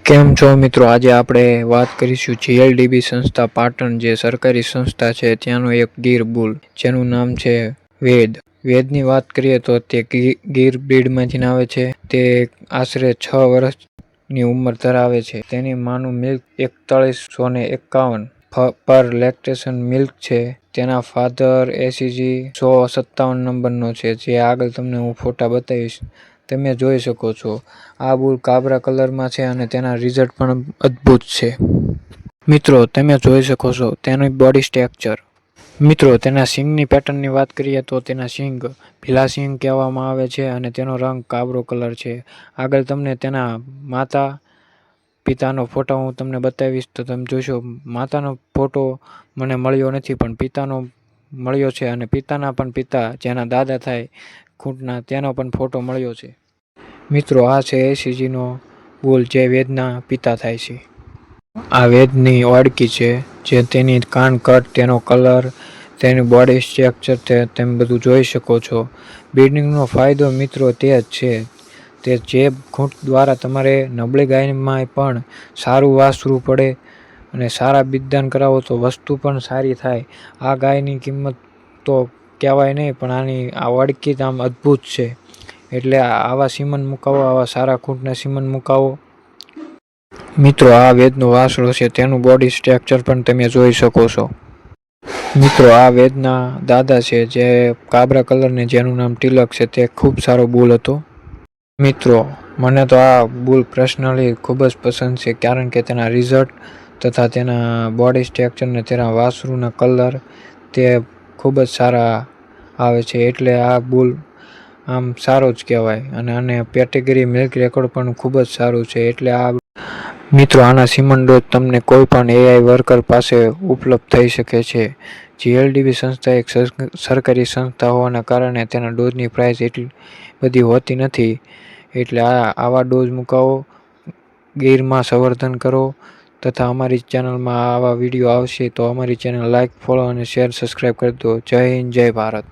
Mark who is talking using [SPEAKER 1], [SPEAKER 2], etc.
[SPEAKER 1] કેમ છો મિત્રો? આજે આપણે વાત કરીશું જીએલડીબી સંસ્થા પાટણ, જે સરકારી સંસ્થા છે ત્યાંનો એક ગીર બુલ જેનું નામ છે વેદ. વેદની વાત કરીએ તો તે ગીર બ્રીડમાંથી આવે છે. તે આશરે 6 વર્ષની ઉંમર ધરાવે છે. તેની માનું મિલ્ક 4151 પર લેક્ટેશન મિલ્ક છે. તેના ફાધર એસીજી 157 નંબરનો છે, જે આગળ તમને હું ફોટા બતાવીશ. તમે જોઈ શકો છો આ બુલ કાબરા કલરમાં છે અને તેના રિઝલ્ટ પણ અદ્ભુત છે. મિત્રો તમે જોઈ શકો છો તેનું બોડી સ્ટ્રક્ચર. મિત્રો તેના સિંગની પેટર્નની વાત કરીએ તો તેના સિંગ ભીલા સિંગ કહેવામાં આવે છે અને તેનો રંગ કાબરો કલર છે. આગળ તમને તેના માતા પિતાનો ફોટો હું તમને બતાવીશ તો તમે જોશો. માતાનો ફોટો મને મળ્યો નથી, પણ પિતાનો મળ્યો છે અને પિતાના પણ પિતા જેના દાદા થાય ખૂંટના, તેનો પણ ફોટો મળ્યો છે. મિત્રો આ છે એસીજીનો બુલ જે વેદના પિતા થાય છે. આ વેદની ઓળખી છે, જે તેની કાન કટ, તેનો કલર, તેની બોડી સ્ટ્રક્ચર તમે બધું જોઈ શકો છો. બ્રીડિંગનો ફાયદો મિત્રો તે જ છે, તે જે ખૂંટ દ્વારા તમારે નબળી ગાયમાં પણ સારું વાસરું પડે અને સારા બીજદાન કરાવો તો વસ્તુ પણ સારી થાય. આ ગાયની કિંમત તો કહેવાય નહીં, પણ આની આ ઓળખી આમ અદ્ભુત છે. એટલે આવા સીમન મુકાવો, આવા સારા ખૂંટના સીમન મુકાવો. મિત્રો આ વેદનો વાસળો છે, તેનું બોડી સ્ટ્રક્ચર પણ તમે જોઈ શકો છો. મિત્રો આ વેદના દાદા છે, જે કાબરા કલરને જેનું નામ તિલક છે, તે ખૂબ સારો બુલ હતો. મિત્રો મને તો આ બુલ પર્સનલી ખૂબ જ પસંદ છે, કારણ કે તેના રિઝલ્ટ તથા તેના બોડી સ્ટ્રક્ચર ને તેના વાસરુના કલર તે ખૂબ જ સારા આવે છે. એટલે આ બુલ આમ સારો જ કહેવાય અને પેટેગરી મિલ્ક રેકોર્ડ પણ ખૂબ જ સારું છે. એટલે આ મિત્રો આના સીમન ડોઝ તમને કોઈ પણ એઆઈ વર્કર પાસે ઉપલબ્ધ થઈ શકે છે. જીએલડીબી સંસ્થા એક સરકારી સંસ્થા હોવાના કારણે તેના ડોઝની પ્રાઇસ એટલી બધી હોતી નથી. એટલે આવા ડોઝ મુકાવો, ગીરમાં સંવર્ધન કરો. તથા અમારી ચેનલમાં આવા વિડીયો આવશે તો અમારી ચેનલ લાઇક, ફોલો અને શેર, સબસ્ક્રાઈબ કરી દો. જય હિન્દ, જય ભારત.